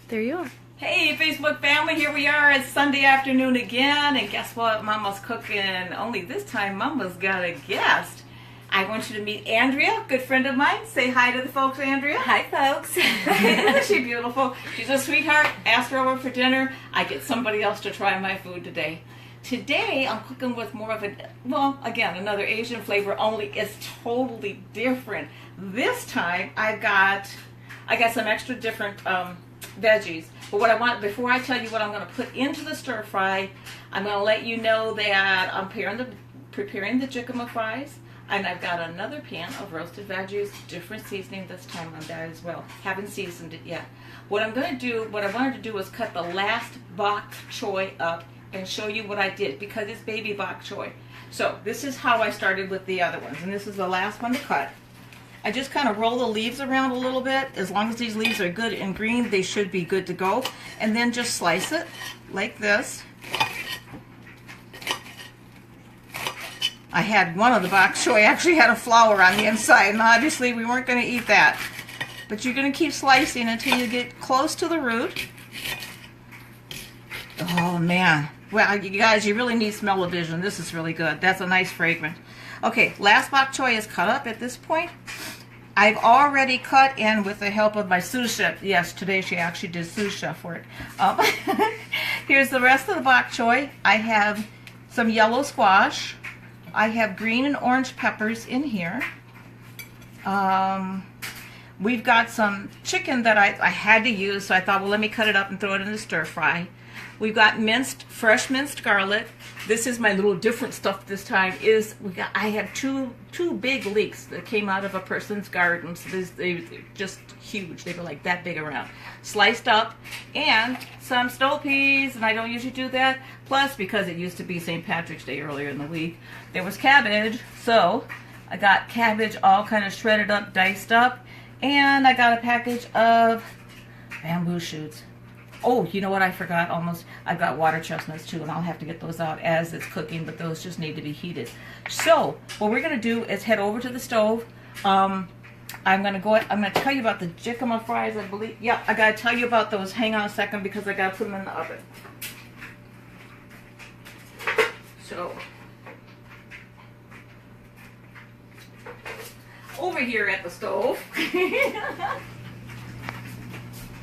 There you are. Hey Facebook family, here we are. It's Sunday afternoon again, and guess what? Mama's cooking. Only this time Mama's got a guest. I want you to meet Andrea, good friend of mine. Say hi to the folks, Andrea. Hi folks. Isn't she beautiful? She's a sweetheart. Ask her over for dinner. I get somebody else to try my food today. Today I'm cooking with more of a, well, again, another Asian flavor, only it's totally different. This time I got some extra different veggies. But what I want, before I tell you what I'm going to put into the stir fry, I'm going to let you know that I'm preparing the jicama fries, and I've got another pan of roasted veggies, different seasoning this time on that as well. Haven't seasoned it yet. What I'm going to do, what I wanted to do was cut the last bok choy up and show you what I did, because it's baby bok choy. So this is how I started with the other ones, and this is the last one to cut. I just kind of roll the leaves around a little bit. As long as these leaves are good and green, they should be good to go. And then just slice it like this. I had one of the bok choy actually had a flower on the inside, and obviously we weren't going to eat that. But you're going to keep slicing until you get close to the root. Oh man. Well, you guys, you really need smell-o-vision. This is really good. That's a nice fragrance. Okay, last bok choy is cut up at this point. I've already cut in with the help of my sous chef. Yes, today she actually did sous chef work. Here's the rest of the bok choy. I have some yellow squash. I have green and orange peppers in here. We've got some chicken that I had to use, so I thought, well, let me cut it up and throw it in the stir fry. We've got fresh minced garlic. This is my little different stuff this time. I had two big leeks that came out of a person's garden. So they're just huge. They were like that big around. Sliced up, and some snow peas, and I don't usually do that. Plus, because it used to be St. Patrick's Day earlier in the week, there was cabbage. So I got cabbage all kind of shredded up, diced up, and I got a package of bamboo shoots. Oh, you know what I forgot almost? I've got water chestnuts too, and I'll have to get those out as it's cooking, but those just need to be heated. So, what we're going to do is head over to the stove. I'm going to tell you about the jicama fries, I believe. Yeah, I got to tell you about those. Hang on a second, because I got to put them in the oven. So, over here at the stove.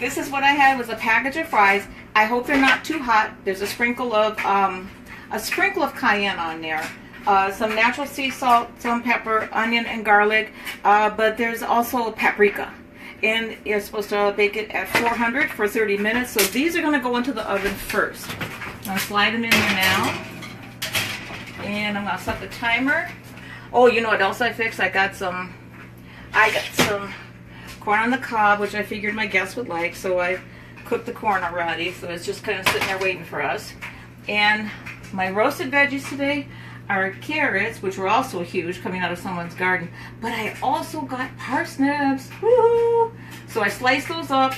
This is what I had, was a package of fries. I hope they're not too hot. There's a sprinkle of cayenne on there. Some natural sea salt, some pepper, onion, and garlic. But there's also paprika. And you're supposed to bake it at 400 for 30 minutes. So these are going to go into the oven first. I'm going to slide them in there now. And I'm going to set the timer. Oh, you know what else I fixed? I got some corn on the cob, which I figured my guests would like, so I cooked the corn already, so it's just kind of sitting there waiting for us. And my roasted veggies today are carrots, which were also huge, coming out of someone's garden, but I also got parsnips. Woo! So I sliced those up,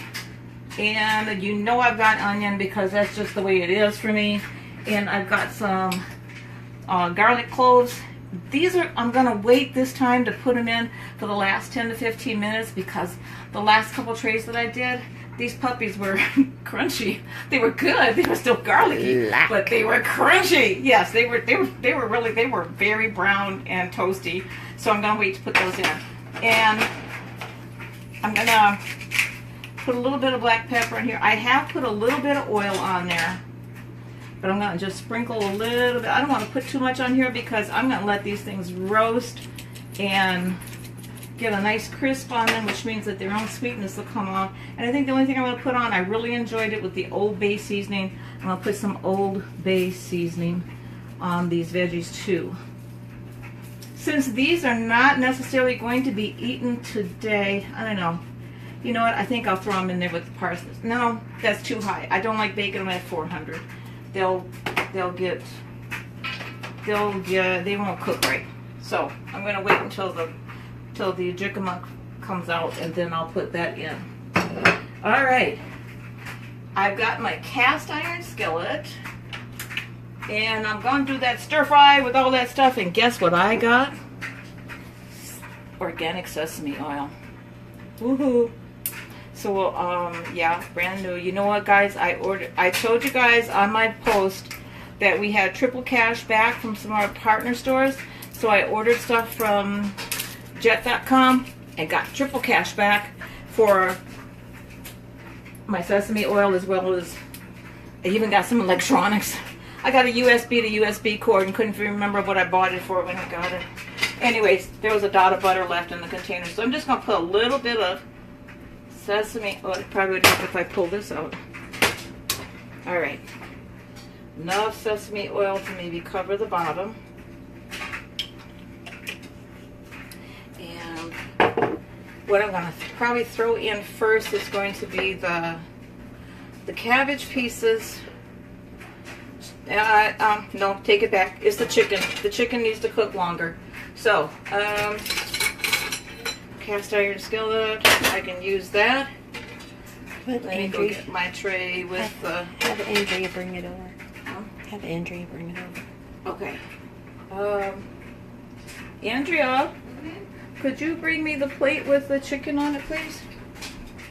and you know I've got onion because that's just the way it is for me. And I've got some garlic cloves. I'm going to wait this time to put them in for the last 10 to 15 minutes, because the last couple trays that I did, these puppies were crunchy. They were good. They were still garlicky, but they were crunchy. Yes, they were very brown and toasty. So I'm going to wait to put those in. And I'm going to put a little bit of black pepper in here. I have put a little bit of oil on there, but I'm going to just sprinkle a little bit. I don't want to put too much on here because I'm going to let these things roast and get a nice crisp on them, which means that their own sweetness will come off. And I think the only thing I'm going to put on, I really enjoyed it with the Old Bay seasoning. I'm going to put some Old Bay seasoning on these veggies too. Since these are not necessarily going to be eaten today, I don't know. You know what? I think I'll throw them in there with the parsnips. No, that's too high. I don't like baking them at 400. They won't cook right. So I'm going to wait until the jicama comes out, and then I'll put that in. All right, I've got my cast iron skillet, and I'm going to do that stir fry with all that stuff. And guess what I got? Organic sesame oil. Woohoo! So So, yeah, brand new. You know what, guys? I told you guys on my post that we had triple cash back from some of our partner stores. So I ordered stuff from jet.com and got triple cash back for my sesame oil, as well as I even got some electronics. I got a USB to USB cord and couldn't even remember what I bought it for when I got it. Anyways, there was a dot of butter left in the container. So I'm just going to put a little bit of sesame oil. It probably would help if I pull this out. Alright. Enough sesame oil to maybe cover the bottom. And what I'm going to probably throw in first is going to be the cabbage pieces. No, take it back. It's the chicken. The chicken needs to cook longer. So, cast iron skillet. I can use that. Let me go get my tray with the... Have Andrea bring it over. Huh? Have Andrea bring it over. Okay. Andrea, could you bring me the plate with the chicken on it, please?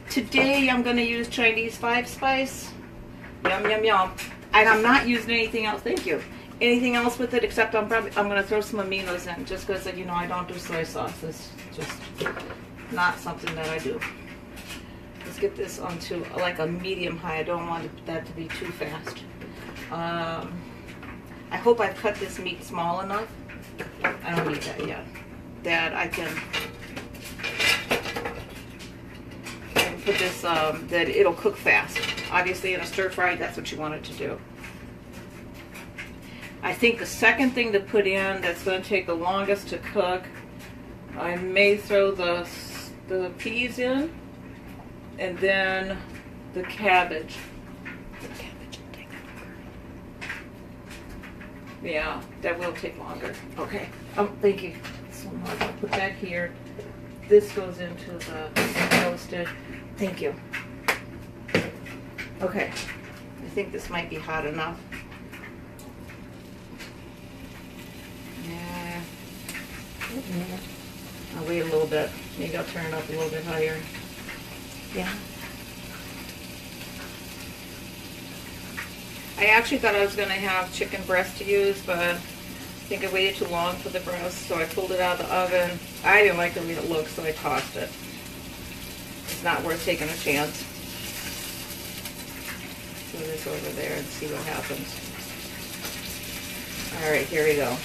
Today I'm going to use Chinese 5-spice. Yum, yum, yum. And I'm not using anything else. Thank you. Anything else with it, except I'm going to throw some aminos in, just because, you know, I don't do soy sauce. It's just not something that I do. Let's get this onto like a medium high. I don't want that to be too fast. I hope I've cut this meat small enough. I don't need that yet. That I can put this, that it'll cook fast. Obviously in a stir fry, that's what you want it to do. I think the second thing to put in that's going to take the longest to cook, I may throw the peas in, and then the cabbage. The cabbage will take longer. Yeah, that will take longer. Okay. Oh, thank you so much. I'll put that here. This goes into the toasted. Thank you. Okay. I think this might be hot enough. Yeah. I'll wait a little bit. Maybe I'll turn it up a little bit higher. Yeah. I actually thought I was going to have chicken breast to use, but I think I waited too long for the breast, so I pulled it out of the oven. I didn't like the way it looked, so I tossed it. It's not worth taking a chance. Put this over there and see what happens. Alright, here we go.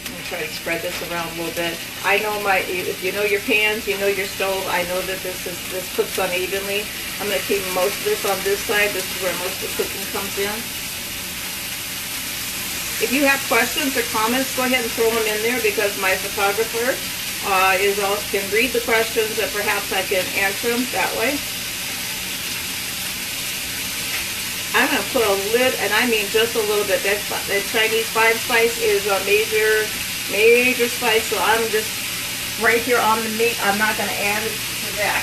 I'm going to try to spread this around a little bit. I know if you know your pans, you know your stove, I know that this cooks unevenly. I'm going to keep most of this on this side. This is where most of the cooking comes in. If you have questions or comments, go ahead and throw them in there, because my photographer can read the questions and perhaps I can answer them that way. I'm going to put a lid, and I mean just a little bit. That Chinese 5-spice is a major spice, so I'm just right here on the meat. I'm not going to add it to that.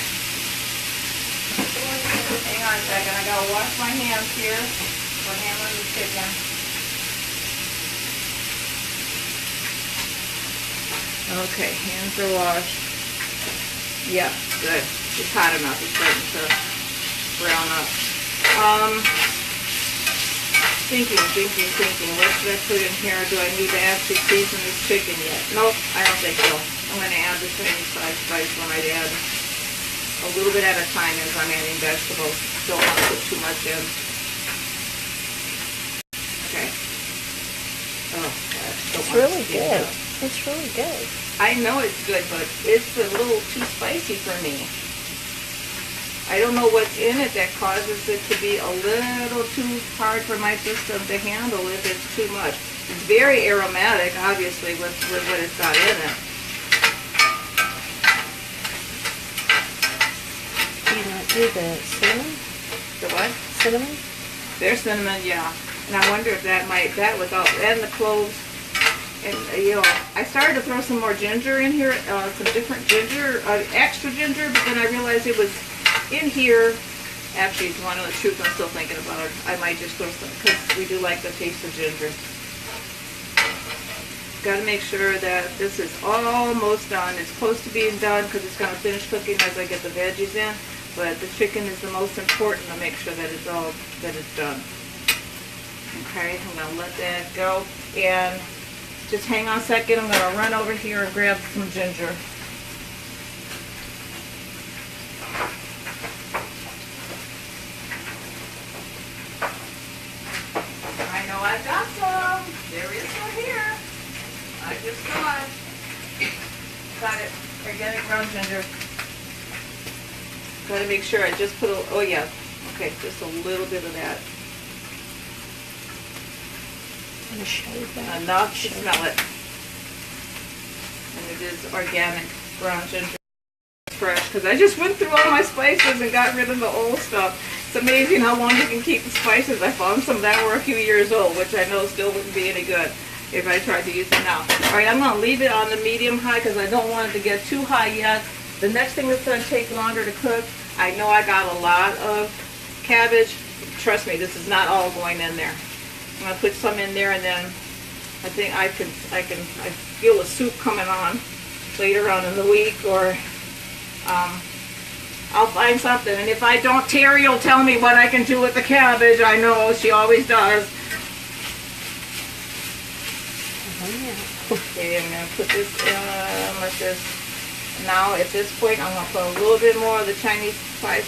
Hang on a second. I got to wash my hands here for handling the chicken. Okay, hands are washed. Yeah, good. It's hot enough. It's starting to brown up. Thinking. What should I put in here? Do I need to actually season this chicken yet? Nope, I don't think so. I'm going to add the Chinese 5-spice when I add a little bit at a time as I'm adding vegetables. Don't want to put too much in. Okay. Oh, God. It's really good. It's really good. I know it's good, but it's a little too spicy for me. I don't know what's in it that causes it to be a little too hard for my system to handle if it's too much. It's very aromatic, obviously, with what it's got in it. Do you not do the cinnamon? The what? Cinnamon? There's cinnamon, yeah. And I wonder if that and the cloves. And, you know, I started to throw some more ginger in here, some different ginger, extra ginger, but then I realized it was in here. Actually, to want to know the truth, I'm still thinking about it. I might just throw some, because we do like the taste of ginger. got to make sure that this is almost done. It's close to being done because it's going to finish cooking as I get the veggies in. But the chicken is the most important to make sure that it's done. Okay, I'm going to let that go. And just hang on a second. I'm going to run over here and grab some ginger. I know I've got some. There is one here. I just got it. Organic ground ginger. Got to make sure I just put a, oh yeah, okay, just a little bit of that. I'm gonna show you that. Enough to smell it. And it is organic ground ginger. Fresh, because I just went through all my spices and got rid of the old stuff. It's amazing how long you can keep the spices. I found some that were a few years old, which I know still wouldn't be any good if I tried to use them now. All right, I'm going to leave it on the medium high because I don't want it to get too high yet. The next thing that's going to take longer to cook, I know I got a lot of cabbage. Trust me, this is not all going in there. I'm going to put some in there, and then I think I feel a soup coming on later on in the week, or I'll find something. And if I don't, Terry will tell me what I can do with the cabbage. I know, she always does. Okay, I'm going to put this in like this. Now at this point I'm going to put a little bit more of the Chinese spice,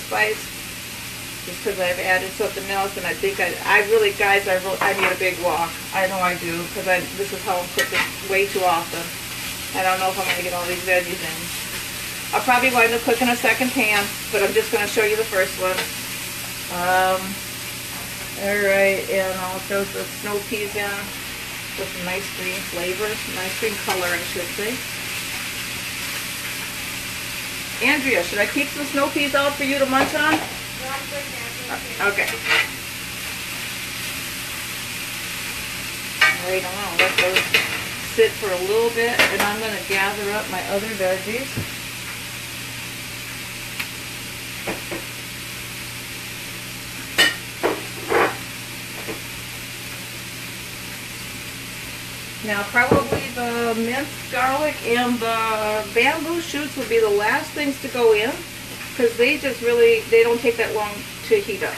just because I've added something else, and I think I really, guys, I need a big wok. I know I do, because this is how I'm cooking way too often. I don't know if I'm going to get all these veggies in. I'll probably wind up cooking a second pan, but I'm just going to show you the first one. Alright, and I'll throw the snow peas in with some nice green flavor, nice green color, I should say. Andrea, should I keep some snow peas out for you to munch on? Okay. Alright, I'm going to let those sit for a little bit, and I'm going to gather up my other veggies. Now probably the minced garlic and the bamboo shoots would be the last things to go in, because they don't take that long to heat up.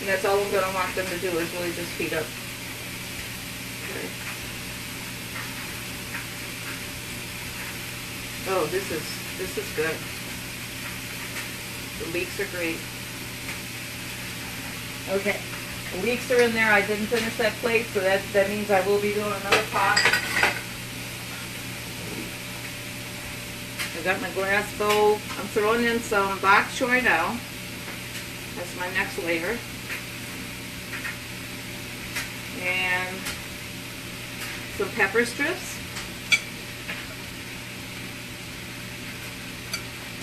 And that's all I'm going to want them to do, is really just heat up. Okay. Oh, this is good. The leeks are great. Okay. The leeks are in there. I didn't finish that plate, so that means I will be doing another pot. I got my glass bowl. I'm throwing in some bok choy now. That's my next layer. And some pepper strips.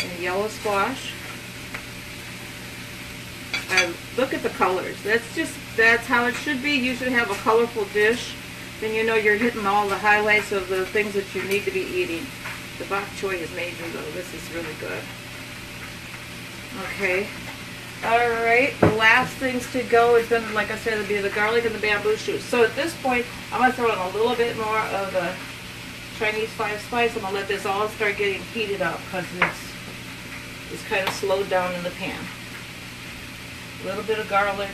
And yellow squash. Look at the colors. That's how it should be. You should have a colorful dish. Then you know you're hitting all the highlights of the things that you need to be eating. The bok choy is major though. This is really good. Okay. Alright. The last things to go is going to, like I said, it'll be the garlic and the bamboo shoots. So at this point, I'm going to throw in a little bit more of the Chinese 5 spice. I'm going to let this all start getting heated up, because it's kind of slowed down in the pan. A little bit of garlic,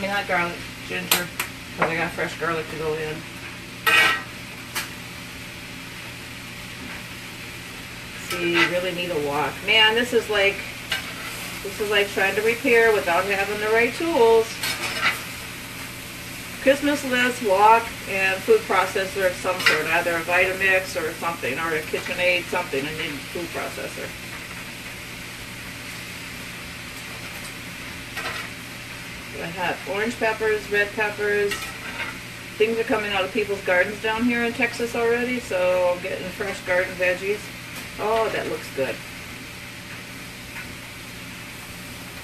not garlic, ginger, because I got fresh garlic to go in. See, you really need a wok. Man, this is like trying to repair without having the right tools. Christmas list, wok, and food processor of some sort, either a Vitamix or something, or a KitchenAid, something. I need a food processor. I have orange peppers, red peppers. Things are coming out of people's gardens down here in Texas already, so I'm getting fresh garden veggies. Oh, that looks good.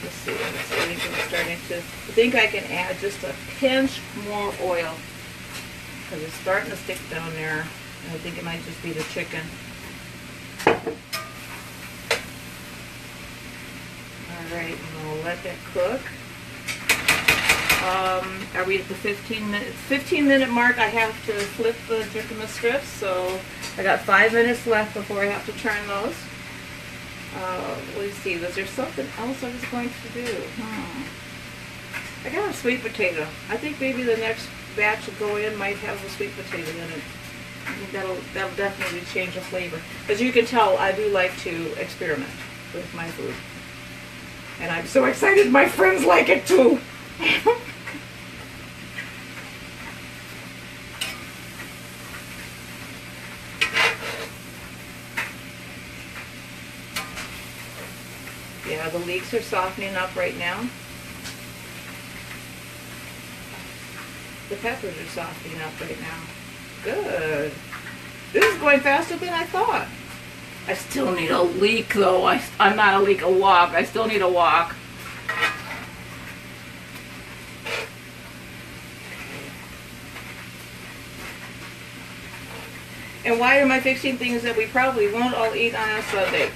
Let's see, everything's starting to... I think I can add just a pinch more oil, because it's starting to stick down there. And I think it might just be the chicken. Alright, and I'll let that cook. Are we at the 15-minute mark? I have to flip the Jicama strips, so I got 5 minutes left before I have to turn those. Let's see, was there something else I was going to do? I got a sweet potato. I think maybe the next batch will go in might have a sweet potato in it. I think that'll definitely change the flavor. As you can tell, I do like to experiment with my food. And I'm so excited my friends like it too. Yeah, the leeks are softening up right now. The peppers are softening up right now. Good. This is going faster than I thought. I still need a leek though. I'm not a leek, a wok. I still need a wok. And why am I fixing things that we probably won't all eat on a Sunday?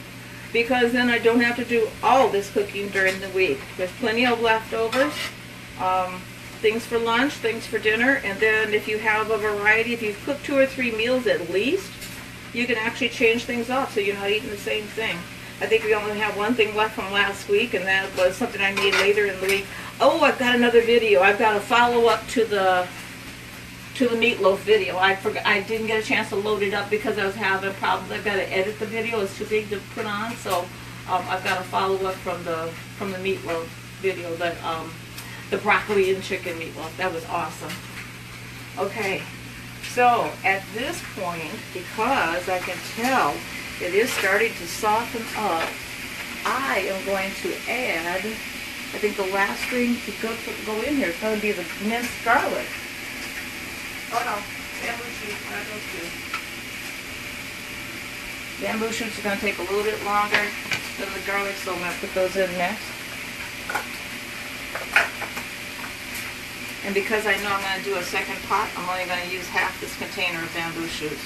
Because then I don't have to do all this cooking during the week. There's plenty of leftovers. Things for lunch, things for dinner, and then if you have a variety, if you've cooked 2 or 3 meals at least, you can actually change things up so you're not eating the same thing. I think we only have one thing left from last week, and that was something I made later in the week. Oh, I've got another video. I've got a follow-up to the meatloaf video. I didn't get a chance to load it up because I was having problems. I've got to edit the video. It's too big to put on, so I've got a follow-up from the meatloaf video, that the broccoli and chicken meatloaf. That was awesome. Okay, so at this point, because I can tell it is starting to soften up, I am going to add, I think the last thing to go in here is going to be the minced garlic. Oh no, bamboo shoots, not those two. Bamboo shoots are going to take a little bit longer than the garlic, so I'm going to put those in next. And because I know I'm going to do a second pot, I'm only going to use half this container of bamboo shoots.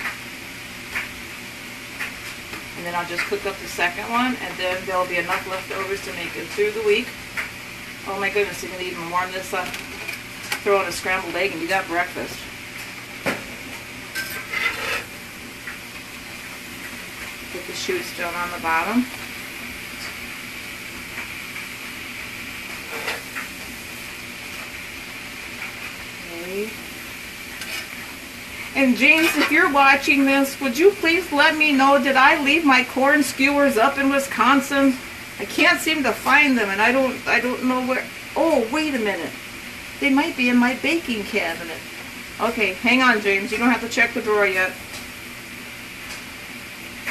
And then I'll just cook up the second one, and then there'll be enough leftovers to make it through the week. Oh my goodness, you can even warm this up. Throw in a scrambled egg and you got breakfast. Put the shoots down on the bottom. And James, if you're watching this, would you please let me know, did I leave my corn skewers up in Wisconsin? I can't seem to find them, and I don't know where. Oh, wait a minute. They might be in my baking cabinet. Okay, hang on, James. You don't have to check the drawer yet.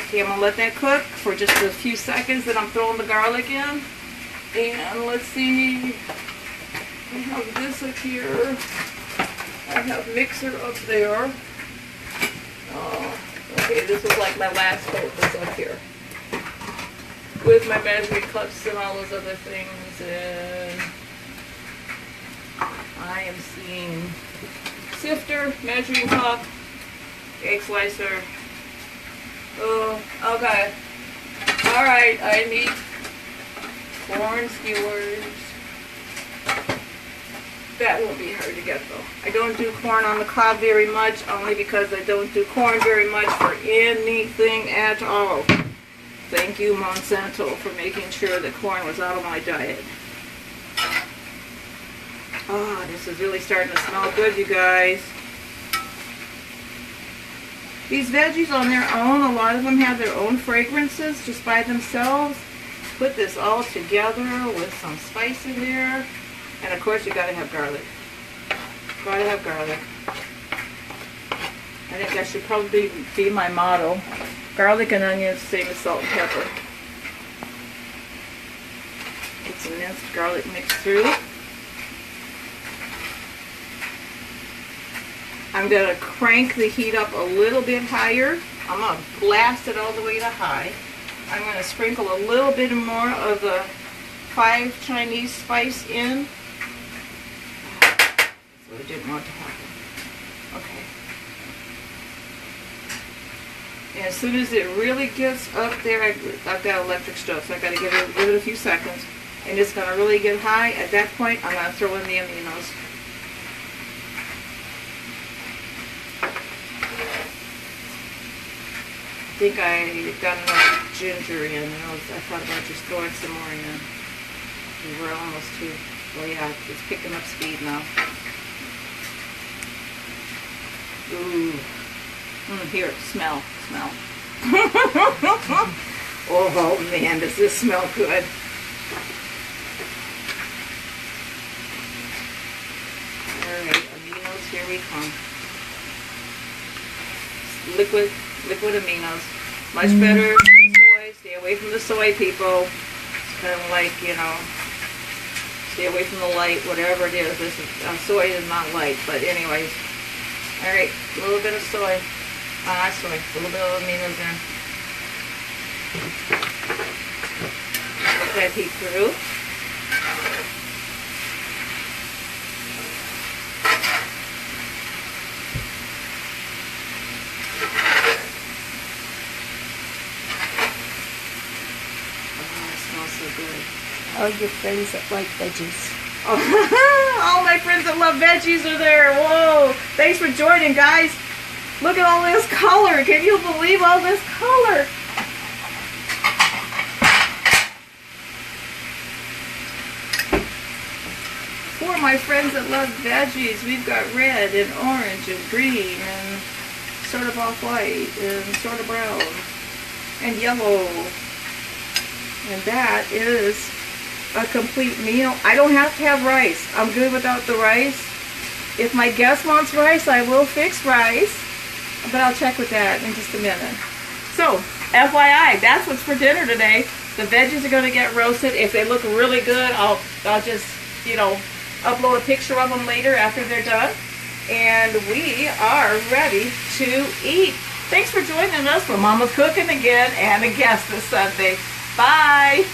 Okay, I'm going to let that cook for just a few seconds, then I'm throwing the garlic in. And let's see. I have this up here. I have mixer up there. Oh, okay, this is like my last coat that's up here. With my measuring cups and all those other things. And I am seeing sifter, measuring cup, egg slicer. Oh, okay. Alright, I need corn skewers. That won't be hard to get though. I don't do corn on the cob very much, only because I don't do corn very much for anything at all. Thank you, Monsanto, for making sure that corn was out of my diet. Oh, this is really starting to smell good, you guys. These veggies on their own, a lot of them have their own fragrances just by themselves. Put this all together with some spice in there. And of course you gotta have garlic. Gotta have garlic. I think that should probably be my motto. Garlic and onions, same as salt and pepper. Get some minced garlic mixed through. I'm gonna crank the heat up a little bit higher. I'm gonna blast it all the way to high. I'm gonna sprinkle a little bit more of the 5 Chinese spice in. So I didn't want to happen. Okay. And as soon as it really gets up there, I've got electric stove, so I got to give it a few seconds. and it's going to really get high. At that point, I'm going to throw in the aminos. I think I got enough ginger in. I thought about just throwing some more in. We're almost to, well, yeah, it's picking up speed now. Ooh. Here, smell. Oh man, does this smell good. Alright, aminos, here we come. Liquid aminos. Much better than soy. Stay away from the soy, people. It's kind of like, you know, stay away from the light, whatever it is. Soy is not light, but anyways. Alright, a little bit of soy. Not soy, a little bit of aminos in. Let that heat through. All your friends that like veggies. Oh, all my friends that love veggies are there. Whoa. Thanks for joining, guys. Look at all this color. Can you believe all this color? For my friends that love veggies, we've got red and orange and green and sort of off-white and sort of brown and yellow. And that is a complete meal. I don't have to have rice. I'm good without the rice. If my guest wants rice, I will fix rice, but I'll check with that in just a minute. So, FYI, that's what's for dinner today. The veggies are going to get roasted. If they look really good, I'll just, you know, upload a picture of them later after they're done. And we are ready to eat. Thanks for joining us for Mama's Cooking again and a guest this Sunday. Bye.